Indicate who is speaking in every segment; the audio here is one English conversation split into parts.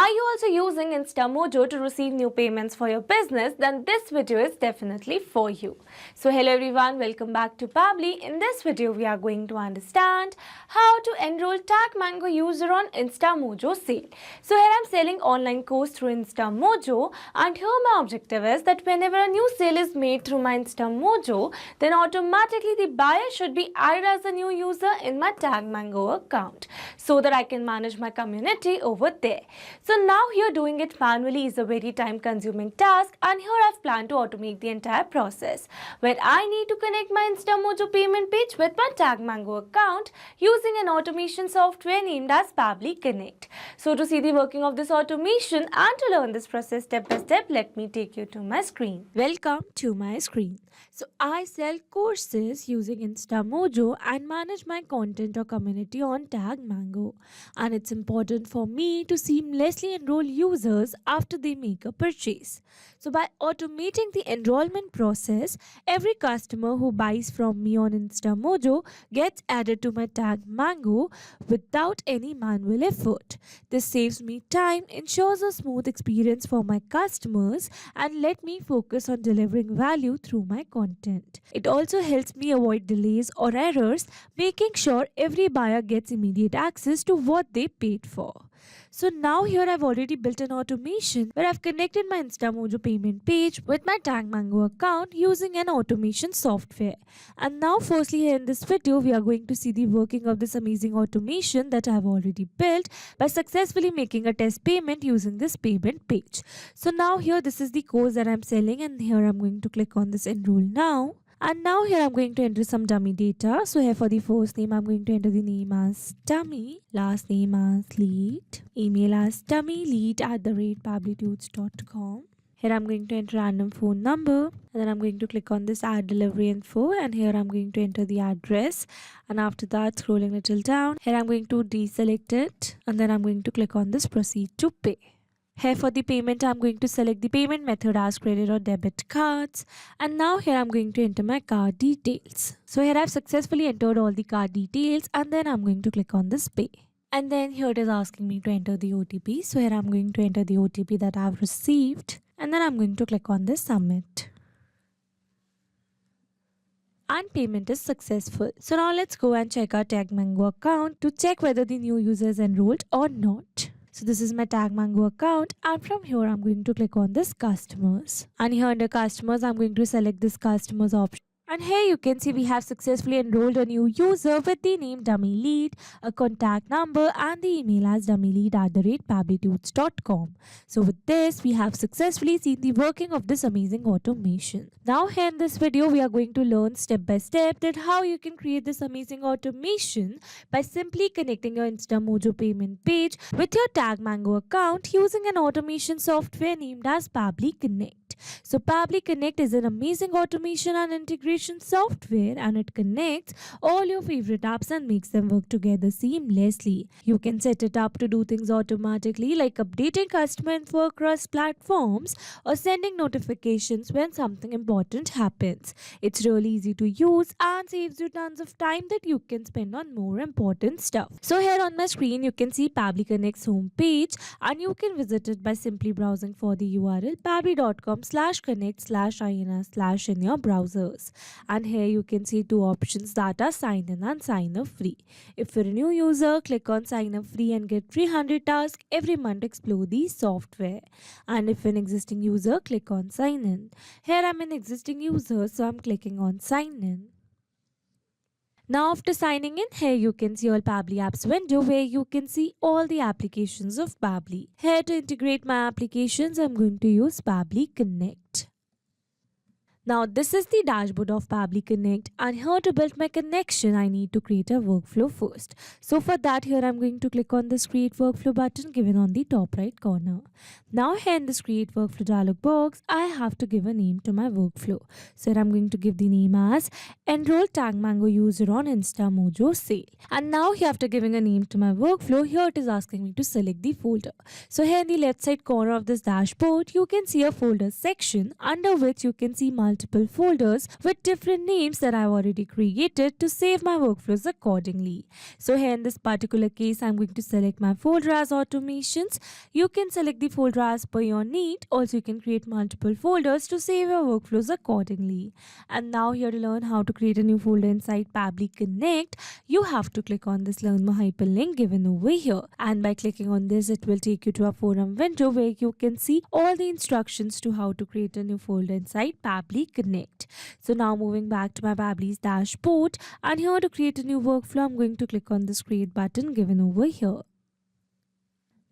Speaker 1: Are you also using Instamojo to receive new payments for your business? Then this video is definitely for you. So hello everyone, welcome back to Pabbly. In this video, we are going to understand how to enroll TagMango user on Instamojo sale. So here I am selling online course through Instamojo, and here my objective is that whenever a new sale is made through my Instamojo, then automatically the buyer should be added as a new user in my TagMango account so that I can manage my community over there. So now here doing it manually is a very time consuming task, and here I've planned to automate the entire process where I need to connect my Instamojo payment page with my TagMango account using an automation software named as Pabbly Connect. So to see the working of this automation and to learn this process step by step, let me take you to my screen. Welcome to my screen. So I sell courses using Instamojo and manage my content or community on TagMango, and it's important for me to seamlessly enroll users after they make a purchase. So by automating the enrollment process, every customer who buys from me on Instamojo gets added to my TagMango without any manual effort. This saves me time, ensures a smooth experience for my customers, and let me focus on delivering value through my content. It also helps me avoid delays or errors, making sure every buyer gets immediate access to what they paid for. So now here I've already built an automation where I've connected my Instamojo payment page with my TagMango account using an automation software. And now firstly here in this video, we are going to see the working of this amazing automation that I have already built by successfully making a test payment using this payment page. So now here this is the course that I'm selling, and here I'm going to click on this enroll now. And now here I'm going to enter some dummy data. So here for the first name, I'm going to enter the name as dummy, last name as lead, email as dummylead@pabblytudes.com. Here I'm going to enter random phone number, and then I'm going to click on this add delivery info, and here I'm going to enter the address, and after that scrolling little down, here I'm going to deselect it, and then I'm going to click on this proceed to pay. Here for the payment, I'm going to select the payment method as credit or debit cards, and now here I'm going to enter my card details. So here I've successfully entered all the card details, and then I'm going to click on this pay. And then here it is asking me to enter the OTP. So here I'm going to enter the OTP that I've received, and then I'm going to click on this submit. And payment is successful. So now let's go and check our TagMango account to check whether the new user is enrolled or not. So this is my TagMango account, and from here I'm going to click on this customers, and here under customers I'm going to select this customers option. And here you can see we have successfully enrolled a new user with the name Dummy Lead, a contact number, and the email as dummylead@pabblytudes.com. So with this, we have successfully seen the working of this amazing automation. Now here in this video, we are going to learn step by step that how you can create this amazing automation by simply connecting your Instamojo payment page with your TagMango account using an automation software named as Pabbly Connect. So Pabbly Connect is an amazing automation and integration software, and it connects all your favorite apps and makes them work together seamlessly. You can set it up to do things automatically like updating customer info across platforms or sending notifications when something important happens. It's really easy to use and saves you tons of time that you can spend on more important stuff. So here on my screen you can see Pabbly Connect's homepage, and you can visit it by simply browsing for the URL pabbly.com/connect/in in your browsers. And here you can see two options that are sign in and sign up free. If you're a new user, click on sign up free and get 300 tasks every month to explore the software. And if you're an existing user, click on sign in. Here I'm an existing user, so I'm clicking on sign in. Now after signing in, here you can see all Pabbly apps window where you can see all the applications of Pabbly. Here to integrate my applications, I'm going to use Pabbly Connect. Now this is the dashboard of Pabbly Connect, and here to build my connection I need to create a workflow first. So for that, here I'm going to click on this create workflow button given on the top right corner. Now here in this create workflow dialog box, I have to give a name to my workflow. So here I'm going to give the name as Enroll TagMango user on Instamojo sale. And now here after giving a name to my workflow, here it is asking me to select the folder. So here in the left side corner of this dashboard, you can see a folder section under which you can see multiple multiple folders with different names that I've already created to save my workflows accordingly. So here in this particular case, I'm going to select my folder as automations. You can select the folder as per your need. Also, you can create multiple folders to save your workflows accordingly. And now here to learn how to create a new folder inside Pabbly Connect, you have to click on this Learn More hyperlink given over here. And by clicking on this, it will take you to a forum window where you can see all the instructions to how to create a new folder inside Pabbly Connect. So now moving back to my Pabbly's dashboard, and here to create a new workflow, I'm going to click on this create button given over here.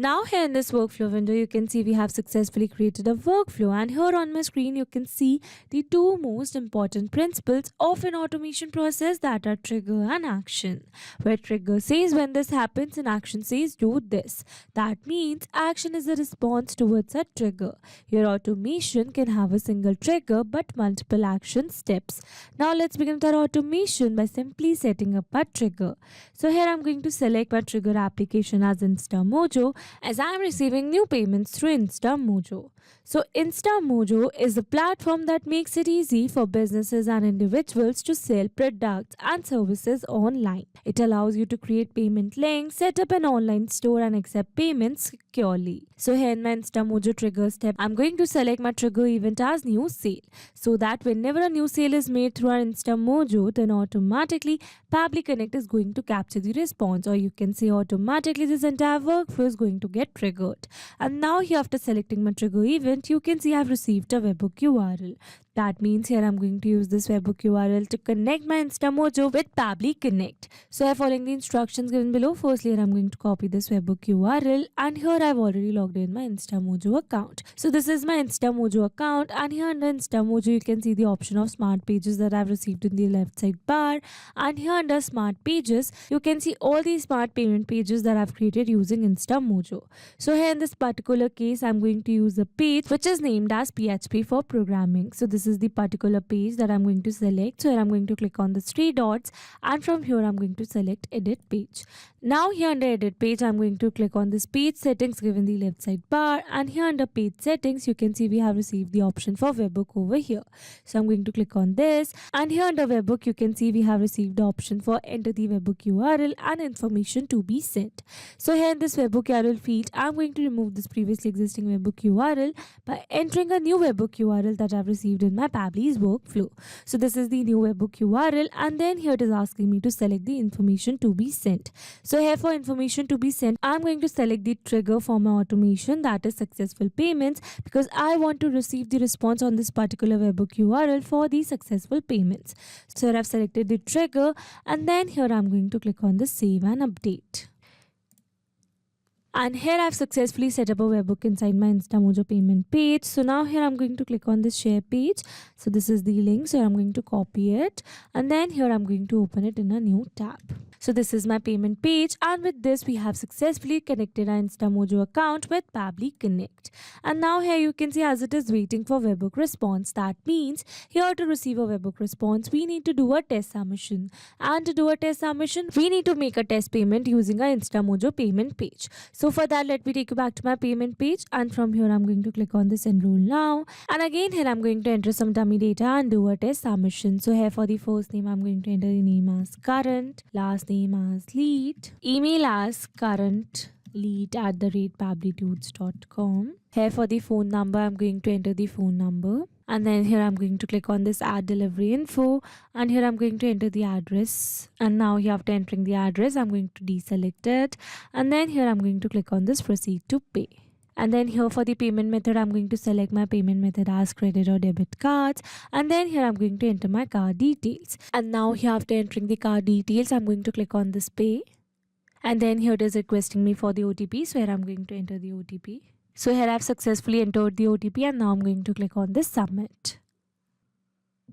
Speaker 1: Now here in this workflow window, you can see we have successfully created a workflow, and here on my screen you can see the two most important principles of an automation process, that are trigger and action. Where trigger says when this happens and action says do this. That means action is a response towards a trigger. Your automation can have a single trigger but multiple action steps. Now let's begin with our automation by simply setting up a trigger. So here I'm going to select my trigger application as Instamojo, as I am receiving new payments through Instamojo. So Instamojo is a platform that makes it easy for businesses and individuals to sell products and services online. It allows you to create payment links, set up an online store and accept payments securely. So here in my Instamojo trigger step, I'm going to select my trigger event as new sale, so that whenever a new sale is made through our Instamojo, then automatically Pabbly Connect is going to capture the response, or you can say automatically this entire workflow is going to get triggered. And now here, after selecting my trigger event, you can see I've received a webhook URL. That means here I'm going to use this webhook URL to connect my Instamojo with Pabbly Connect. So I'm following the instructions given below. Firstly, here I'm going to copy this webhook URL, and here I've already logged in my Instamojo account. So this is my Instamojo account, and here under Instamojo you can see the option of smart pages that I've received in the left side bar, and here under smart pages you can see all the smart payment pages that I've created using Instamojo. So here in this particular case, I'm going to use a page which is named as PHP for programming. So this is the particular page that I'm going to select. So here I'm going to click on the three dots, and from here I'm going to select edit page. Now here under edit page, I'm going to click on this page settings given the left side bar, and here under page settings you can see we have received the option for webhook over here. So I'm going to click on this, and here under webhook you can see we have received the option for enter the webhook URL and information to be sent. So here in this webhook URL field, I'm going to remove this previously existing webhook URL by entering a new webhook URL that I've received in my Pabbly's workflow. So this is the new webhook URL, and then here it is asking me to select the information to be sent. So here for information to be sent, I'm going to select the trigger for my automation, that is successful payments, because I want to receive the response on this particular webhook URL for the successful payments. So here I've selected the trigger, and then here I'm going to click on the save and update. And here I've successfully set up a webhook inside my Instamojo payment page. So now here I'm going to click on this share page. So this is the link. So I'm going to copy it, and then here I'm going to open it in a new tab. So this is my payment page, and with this we have successfully connected our Instamojo account with Pabbly Connect. And now here you can see as it is waiting for webhook response. That means here to receive a webhook response, we need to do a test submission. And to do a test submission, we need to make a test payment using our Instamojo payment page. So for that, let me take you back to my payment page, and from here I'm going to click on this enroll now. And again here I'm going to enter some dummy data and do a test submission. So here for the first name, I'm going to enter the name as current, last name as lead, email as currentlead@pabblytudes.com. Here for the phone number, I'm going to enter the phone number, and then here I'm going to click on this add delivery info, and here I'm going to enter the address. And now here after entering the address, I'm going to deselect it, and then here I'm going to click on this proceed to pay. And then here for the payment method, I'm going to select my payment method as credit or debit cards. And then here I'm going to enter my card details. And now here after entering the card details, I'm going to click on this pay. And then here it is requesting me for the OTP. So here I'm going to enter the OTP. So here I've successfully entered the OTP, and now I'm going to click on this submit.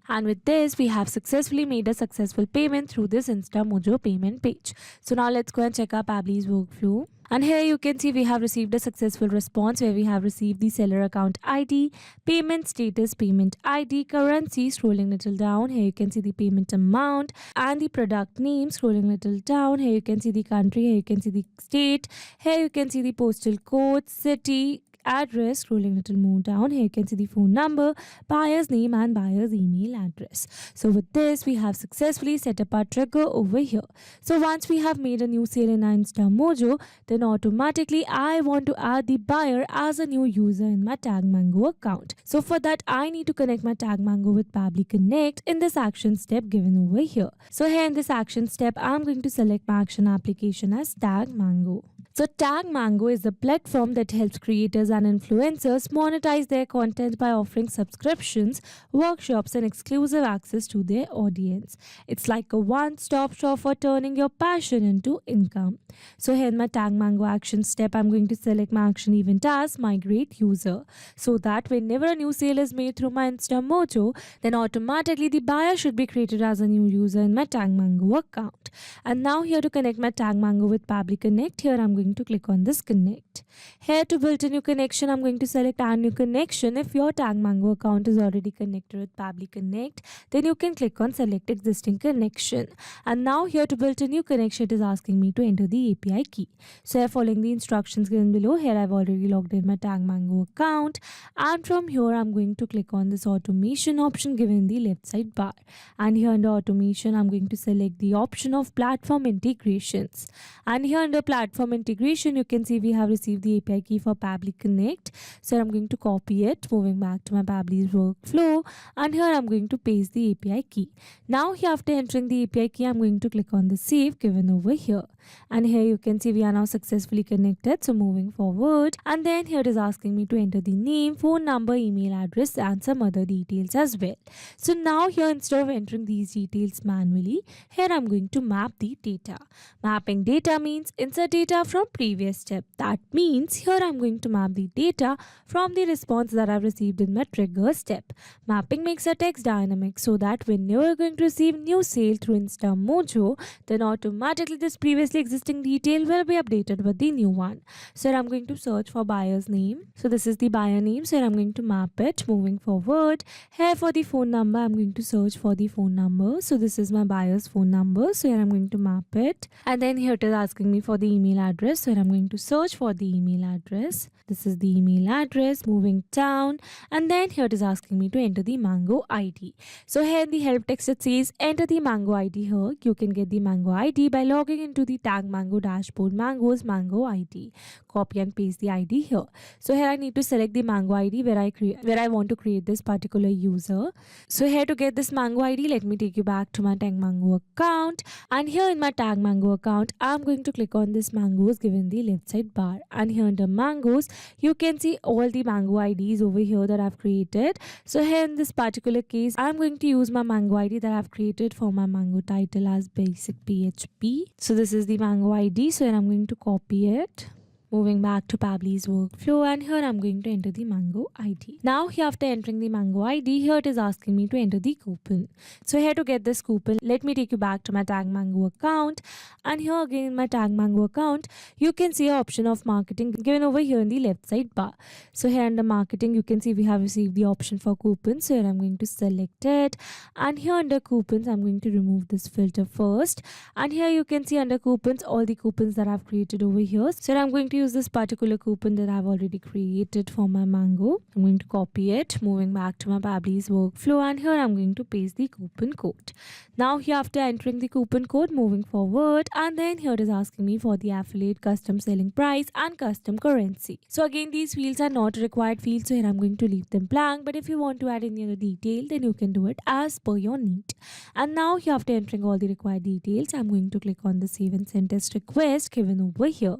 Speaker 1: And with this, we have successfully made a successful payment through this Instamojo payment page. So now let's go and check our Pabbly's workflow. And here you can see we have received a successful response where we have received the seller account ID, payment status, payment ID, currency, scrolling little down. Here you can see the payment amount and the product name, scrolling little down. Here you can see the country, here you can see the state, here you can see the postal code, city, address. Scrolling a little more down, here you can see the phone number, buyer's name and buyer's email address. So with this, we have successfully set up our trigger over here. So once we have made a new sale in our Instamojo, then automatically I want to add the buyer as a new user in my TagMango account. So for that, I need to connect my TagMango with Pabbly Connect in this action step given over here. So here in this action step, I'm going to select my action application as TagMango. So TagMango is a platform that helps creators and influencers monetize their content by offering subscriptions, workshops, and exclusive access to their audience. It's like a one-stop shop for turning your passion into income. So here in my TagMango action step, I'm going to select my action event as migrate user, so that whenever a new sale is made through my Instamojo, then automatically the buyer should be created as a new user in my TagMango account. And now here to connect my TagMango with Pabbly Connect, here I'm going to click on this connect. Here to build a new connection, I'm going to select add new connection. If your TagMango account is already connected with Pabbly Connect, then you can click on select existing connection. And now here to build a new connection, it is asking me to enter the API key. So here, following the instructions given below, here I've already logged in my TagMango account, and from here I'm going to click on this automation option given in the left side bar. And here under automation, I'm going to select the option of platform integrations. And here under platform integration, you can see we have received the API key for Pabbly Connect. So I'm going to copy it, moving back to my Pabbly's workflow, and here I'm going to paste the API key. Now here, after entering the API key, I'm going to click on the save given over here. And here you can see we are now successfully connected. So moving forward, and then here it is asking me to enter the name, phone number, email address, and some other details as well. So now here, instead of entering these details manually, here I'm going to map the data. Mapping data means insert data from previous step. That means here I'm going to map the data from the response that I've received in my trigger step. Mapping makes a text dynamic, so that when you're going to receive new sale through Instamojo, then automatically this previously existing detail will be updated with the new one. So I'm going to search for buyer's name. So this is the buyer name. So I'm going to map it. Moving forward, here for the phone number, I'm going to search for the phone number. So this is my buyer's phone number. So here I'm going to map it. And then here it is asking me for the email address. So I'm going to search for the email address. This is the email address. Moving down, and then here it is asking me to enter the Mango ID. So here in the help text, it says enter the Mango ID here. You can get the Mango ID by logging into the TagMango dashboard, Mango's Mango ID. Copy and paste the ID here. So here I need to select the Mango ID where I want to create this particular user. So here, to get this Mango ID, let me take you back to my TagMango account. And here in my TagMango account, I'm going to click on this mangoes given the left side bar. And here under mangoes, you can see all the Mango IDs over here that I've created. So here in this particular case, I'm going to use my Mango ID that I've created for my Mango title as basic PHP. So this is the Mango ID. So here I'm going to copy it. Moving back to Pabbly's workflow, and here I'm going to enter the Mango ID. Now here, after entering the Mango ID, here it is asking me to enter the coupon. So here, to get this coupon, let me take you back to my TagMango account. And here again in my TagMango account, you can see an option of marketing given over here in the left side bar. So here under marketing, you can see we have received the option for coupons. So here I'm going to select it. And here under coupons, I'm going to remove this filter first. And here you can see under coupons, all the coupons that I've created over here. So I'm going to use this particular coupon that I've already created for my Mango. I'm going to copy it, moving back to my Pabbly's workflow, and here I'm going to paste the coupon code. Now here, after entering the coupon code, moving forward, and then here it is asking me for the affiliate, custom selling price, and custom currency. So again, these fields are not required fields, so here I'm going to leave them blank, but if you want to add any other detail, then you can do it as per your need. And now here, after entering all the required details, I'm going to click on the save and send test request given over here.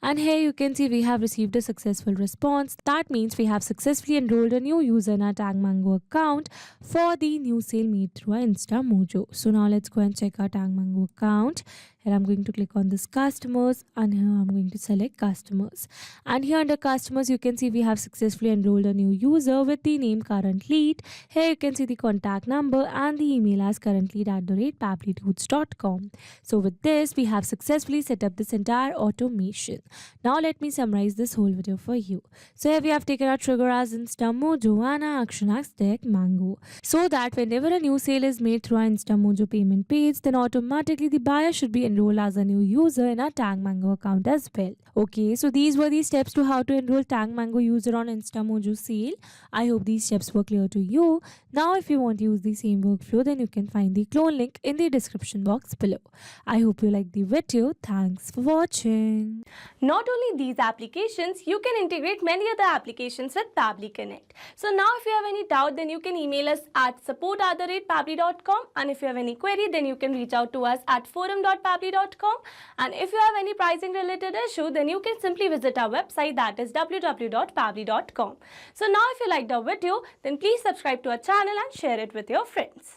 Speaker 1: And here you can see we have received a successful response. That means we have successfully enrolled a new user in our TagMango account for the new sale made through our Instamojo. So now let's go and check our TagMango account. Here I'm going to click on this customers, and here I'm going to select customers. And here under customers, you can see we have successfully enrolled a new user with the name current lead. Here you can see the contact number and the email as currentlead@pabblydudes.com. So with this, we have successfully set up this entire automation. Now let me summarize this whole video for you. So here we have taken our trigger as Instamojo and our action as TagMango, so that whenever a new sale is made through our Instamojo payment page, then automatically the buyer should be enroll as a new user in our TagMango account as well. Okay, so these were the steps to how to enroll TagMango user on Instamojo sale. I hope these steps were clear to you. Now if you want to use the same workflow, then you can find the clone link in the description box below. I hope you liked the video. Thanks for watching. Not only these applications, you can integrate many other applications with Pabbly Connect. So now if you have any doubt, then you can email us at support@pabbly.com, and if you have any query, then you can reach out to us at forum.pabbly.com, and if you have any pricing related issue, then you can simply visit our website, that is www.pabbly.com. So now if you liked our video, then please subscribe to our channel and share it with your friends.